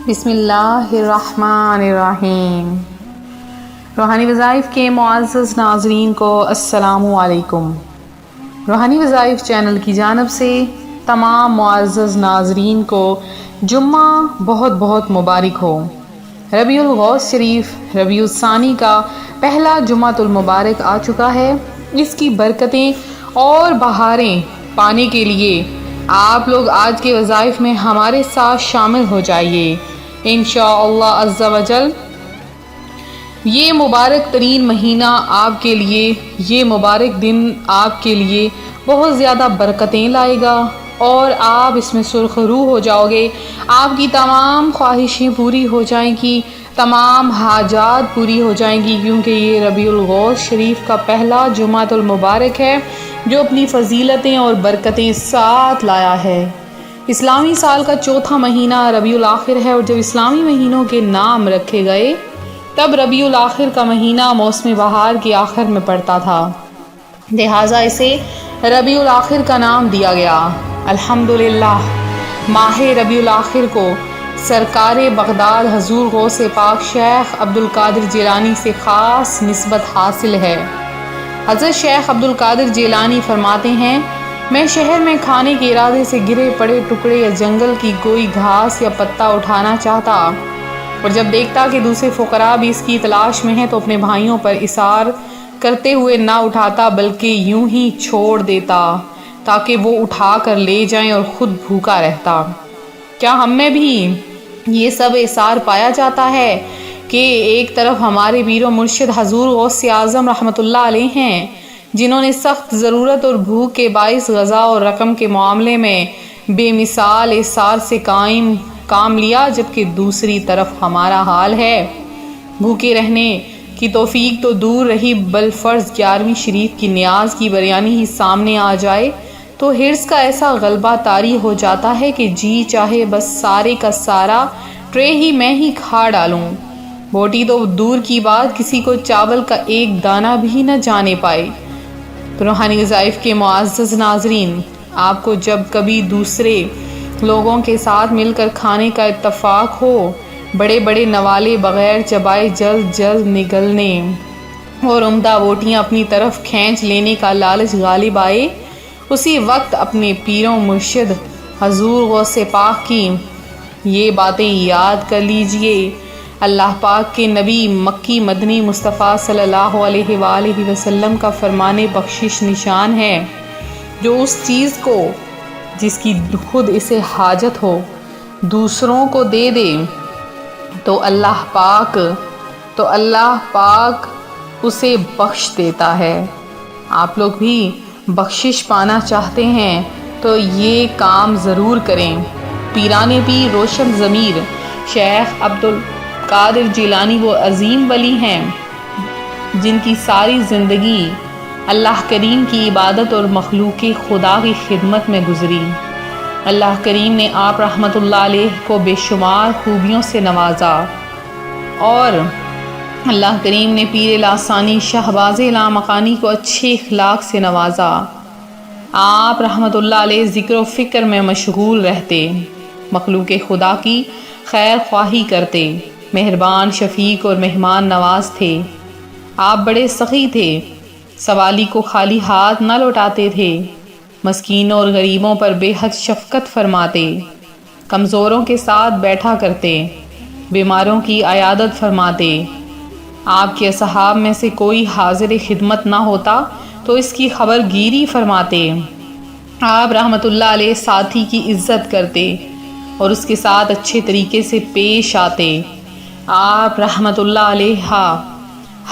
بسم اللہ الرحمن الرحیم۔ روحانی وظائف کے معزز ناظرین کو السلام علیکم۔ روحانی وظائف چینل کی جانب سے تمام معزز ناظرین کو جمعہ بہت بہت مبارک ہو۔ ربیع الغوث شریف ربیع الثانی کا پہلا جمعۃ المبارک آ چکا ہے۔ اس کی برکتیں اور بہاریں پانے کے لیے آپ لوگ آج کے وظائف میں ہمارے ساتھ شامل ہو جائیے انشاءاللہ عز و جل۔ یہ مبارک ترین مہینہ آپ کے لیے، یہ مبارک دن آپ کے لیے بہت زیادہ برکتیں لائے گا اور آپ اس میں سرخ روح ہو جاؤ گے۔ آپ کی تمام خواہشیں پوری ہو جائیں گی، تمام حاجات پوری ہو جائیں گی، کیونکہ یہ ربیع الغوث شریف کا پہلا جمعۃ المبارک ہے جو اپنی فضیلتیں اور برکتیں ساتھ لایا ہے۔ اسلامی سال کا چوتھا مہینہ ربیع الاخر ہے، اور جب اسلامی مہینوں کے نام رکھے گئے تب ربیع الاخر کا مہینہ موسم بہار کے آخر میں پڑتا تھا، لہٰذا اسے ربیع الاخر کا نام دیا گیا۔ الحمدللہ ماہ ربیع الاخر کو سرکار بغداد حضور غوث پاک شیخ عبدالقادر جیلانی سے خاص نسبت حاصل ہے۔ حضرت شیخ عبدالقادر جیلانی فرماتے ہیں، میں شہر میں کھانے کے ارادے سے گرے پڑے ٹکڑے یا جنگل کی کوئی گھاس یا پتا اٹھانا چاہتا، اور جب دیکھتا کہ دوسرے فقراء بھی اس کی تلاش میں ہیں تو اپنے بھائیوں پر اصرار کرتے ہوئے نہ اٹھاتا بلکہ یوں ہی چھوڑ دیتا تاکہ وہ اٹھا کر لے جائیں اور خود بھوکا رہتا۔ کیا ہم میں بھی یہ سب اثار پایا جاتا ہے کہ ایک طرف ہمارے پیر و مرشد حضور غوث اعظم رحمۃ اللہ علیہ ہیں، جنہوں نے سخت ضرورت اور بھوک کے باعث غذا اور رقم کے معاملے میں بے مثال اثار سے کام لیا، جبکہ دوسری طرف ہمارا حال ہے بھوکے رہنے کی توفیق تو دور رہی، بالفرض 11ویں شریف کی نیاز کی بریانی ہی سامنے آ جائے تو حرص کا ایسا غلبہ طاری ہو جاتا ہے کہ جی چاہے بس سارے کا سارا ٹرے ہی میں ہی کھا ڈالوں۔ بوٹی تو دور کی بات، کسی کو چاول کا ایک دانہ بھی نہ جانے پائے۔ روحانی وظائف کے معزز ناظرین، آپ کو جب کبھی دوسرے لوگوں کے ساتھ مل کر کھانے کا اتفاق ہو، بڑے بڑے نوالے بغیر چبائے جلد نگلنے اور عمدہ بوٹیاں اپنی طرف کھینچ لینے کا لالچ غالب آئے، اسی وقت اپنے پیروں مرشد حضور غوث پاک کی یہ باتیں یاد کر لیجئے۔ اللہ پاک کے نبی مکی مدنی مصطفیٰ صلی اللہ علیہ وآلہ وسلم کا فرمان بخشش نشان ہے، جو اس چیز کو جس کی خود اسے حاجت ہو دوسروں کو دے دے تو اللہ پاک اسے بخش دیتا ہے۔ آپ لوگ بھی بخشش پانا چاہتے ہیں تو یہ کام ضرور کریں۔ پیران پیر روشن ضمیر شیخ عبدالقادر جیلانی وہ عظیم ولی ہیں جن کی ساری زندگی اللہ کریم کی عبادت اور مخلوق خدا کی خدمت میں گزری۔ اللہ کریم نے آپ رحمۃ اللہ علیہ کو بے شمار خوبیوں سے نوازا، اور اللہ کریم نے پیر لاسانی شہباز لامکانی کو اچھے اخلاق سے نوازا۔ آپ رحمۃ اللہ علیہ ذکر و فکر میں مشغول رہتے، مخلوق خدا کی خیر خواہی کرتے، مہربان شفیق اور مہمان نواز تھے۔ آپ بڑے سخی تھے، سوالی کو خالی ہاتھ نہ لوٹاتے تھے، مسکینوں اور غریبوں پر بے حد شفقت فرماتے، کمزوروں کے ساتھ بیٹھا کرتے، بیماروں کی عیادت فرماتے۔ آپ کے اصحاب میں سے کوئی حاضر خدمت نہ ہوتا تو اس کی خبر گیری فرماتے۔ آپ رحمۃ اللہ علیہ ساتھی کی عزت کرتے اور اس کے ساتھ اچھے طریقے سے پیش آتے۔ آپ رحمۃ اللہ علیہ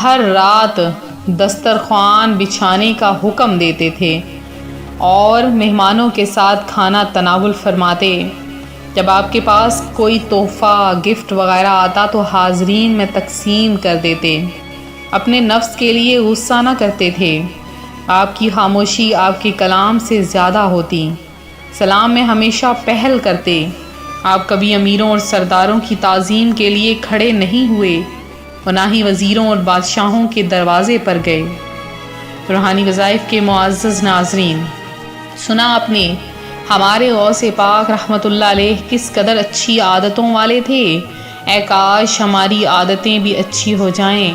ہر رات دسترخوان بچھانے کا حکم دیتے تھے اور مہمانوں کے ساتھ کھانا تناول فرماتے۔ جب آپ کے پاس کوئی تحفہ گفٹ وغیرہ آتا تو حاضرین میں تقسیم کر دیتے، اپنے نفس کے لیے غصہ نہ کرتے تھے۔ آپ کی خاموشی آپ کے کلام سے زیادہ ہوتی، سلام میں ہمیشہ پہل کرتے۔ آپ کبھی امیروں اور سرداروں کی تعظیم کے لیے کھڑے نہیں ہوئے اور نہ ہی وزیروں اور بادشاہوں کے دروازے پر گئے۔ روحانی وظائف کے معزز ناظرین، سنا آپ نے ہمارے غوث پاک رحمۃ اللہ علیہ کس قدر اچھی عادتوں والے تھے۔ اے کاش ہماری عادتیں بھی اچھی ہو جائیں،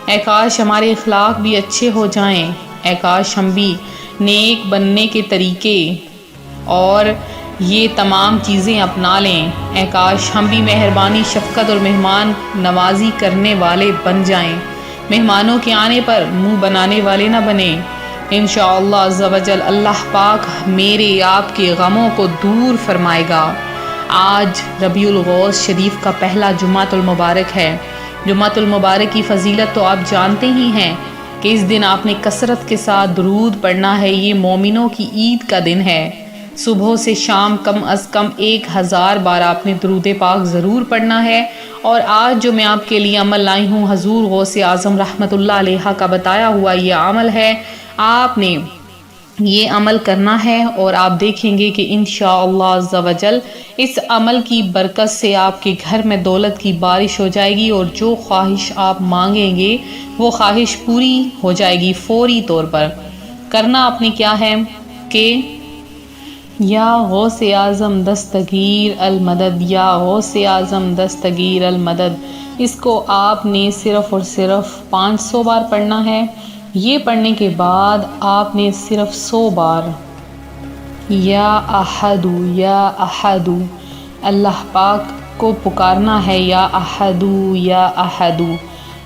اے کاش ہمارے اخلاق بھی اچھے ہو جائیں، اے کاش ہم بھی نیک بننے کے طریقے اور یہ تمام چیزیں اپنا لیں، اے کاش ہم بھی مہربانی، شفقت اور مہمان نوازی کرنے والے بن جائیں، مہمانوں کے آنے پر منہ بنانے والے نہ بنیں۔ انشاءاللہ عز و جل اللہ پاک میرے آپ کے غموں کو دور فرمائے گا۔ آج ربیع الغوث شریف کا پہلا جمعۃ المبارک ہے۔ جمعۃ المبارک کی فضیلت تو آپ جانتے ہی ہیں کہ اس دن آپ نے کثرت کے ساتھ درود پڑھنا ہے۔ یہ مومنوں کی عید کا دن ہے۔ صبح سے شام کم از کم 1000 بار آپ نے درود پاک ضرور پڑھنا ہے۔ اور آج جو میں آپ کے لیے عمل لائی ہوں، حضور غوث اعظم رحمۃ اللہ علیہ کا بتایا ہوا یہ عمل ہے، آپ نے یہ عمل کرنا ہے اور آپ دیکھیں گے کہ انشاءاللہ عز و جل اس عمل کی برکت سے آپ کے گھر میں دولت کی بارش ہو جائے گی اور جو خواہش آپ مانگیں گے وہ خواہش پوری ہو جائے گی فوری طور پر۔ کرنا آپ نے کیا ہے کہ یا غوث اعظم دستگیر المدد، یا غوث اعظم دستگیر المدد، اس کو آپ نے صرف اور صرف 500 بار پڑھنا ہے۔ یہ پڑھنے کے بعد آپ نے صرف 100 بار یا احد یا احد اللہ پاک کو پکارنا ہے، یا احد یا احد۔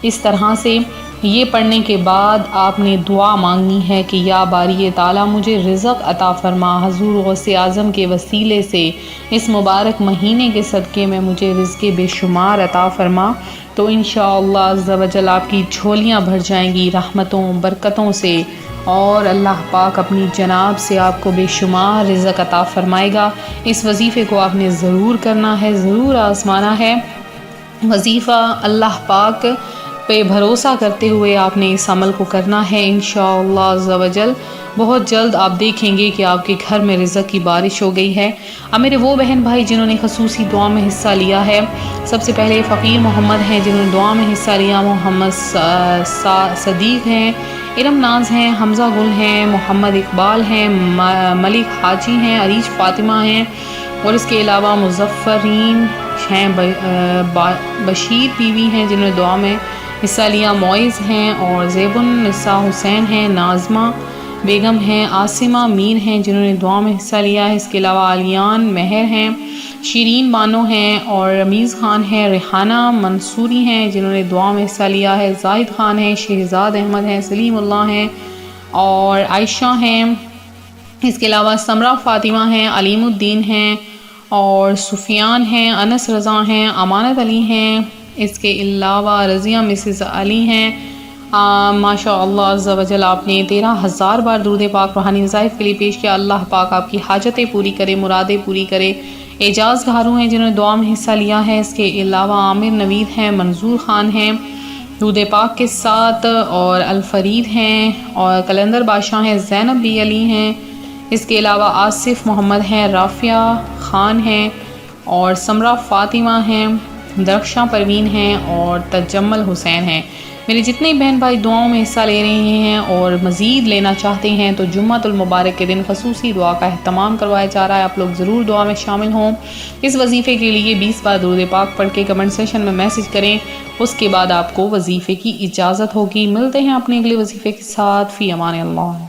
اس طرح سے یہ پڑھنے کے بعد آپ نے دعا مانگنی ہے کہ یا باری تعالیٰ مجھے رزق عطا فرما، حضور غوث اعظم کے وسیلے سے اس مبارک مہینے کے صدقے میں مجھے رزق بے شمار عطا فرما، تو انشاءاللہ عز و جل آپ کی جھولیاں بھر جائیں گی رحمتوں برکتوں سے، اور اللہ پاک اپنی جناب سے آپ کو بے شمار رزق عطا فرمائے گا۔ اس وظیفے کو آپ نے ضرور کرنا ہے، ضرور آزمانا ہے۔ وظیفہ اللہ پاک پہ بھروسہ کرتے ہوئے آپ نے اس عمل کو کرنا ہے انشاءاللہ عز و جل۔ بہت جلد آپ دیکھیں گے کہ آپ کے گھر میں رزق کی بارش ہو گئی ہے۔ اب میرے وہ بہن بھائی جنہوں نے خصوصی دعا میں حصہ لیا ہے، سب سے پہلے فقیر محمد ہیں جنہوں نے دعا میں حصہ لیا، محمد صدیق ہیں، ارم ناز ہیں، حمزہ گل ہیں، محمد اقبال ہیں، ملک حاجی ہیں، عریش فاطمہ ہیں، اور اس کے علاوہ مظفرین ہیں، بشیر بیوی ہیں جنہوں نے دعا میں حصہ لیا، معیز ہیں، اور زیب النساء حسین ہیں، ناظمہ بیگم ہیں، عاصمہ میر ہیں جنہوں نے دعا میں حصہ لیا ہے۔ اس کے علاوہ علیان مہر ہیں، شیرین بانو ہیں، اور رمیز خان ہیں، ریحانہ منصوری ہیں جنہوں نے دعا میں حصہ لیا ہے، زاہد خان ہیں، شہزاد احمد ہیں، سلیم اللہ ہیں، اور عائشہ ہیں۔ اس کے علاوہ سمرہ فاطمہ ہیں، علیم الدین ہیں، اور سفیان ہیں، انس رضا ہیں، امانت علی ہیں۔ اس کے علاوہ رضیہ مسز علی ہیں۔ ماشاء اللہ عز و جل آپ نے 13,000 بار درود پاک روحانی وظائف کے لیے پیش کیا۔ اللہ پاک آپ کی حاجتیں پوری کرے، مرادیں پوری کرے۔ اعجاز گھارو ہیں جنہوں نے دعا میں حصہ لیا ہے۔ اس کے علاوہ عامر نوید ہیں، منظور خان ہیں درود پاک کے ساتھ، اور الفرید ہیں، اور کلندر بادشاہ ہیں، زینب بی علی ہیں۔ اس کے علاوہ آصف محمد ہیں، رافیہ خان ہیں، اور سمرہ فاطمہ ہیں، درخشاں پروین ہیں، اور تجمل حسین ہیں۔ میرے جتنے بہن بھائی دعاؤں میں حصہ لے رہے ہیں اور مزید لینا چاہتے ہیں تو جمعۃ المبارک کے دن خصوصی دعا کا اہتمام کروایا جا رہا ہے۔ آپ لوگ ضرور دعا میں شامل ہوں۔ اس وظیفے کے لیے 20 بار درود پاک پڑھ کے کمنٹ سیشن میں میسج کریں، اس کے بعد آپ کو وظیفے کی اجازت ہوگی۔ ملتے ہیں اپنے اگلے وظیفے کے ساتھ، فی امان اللہ۔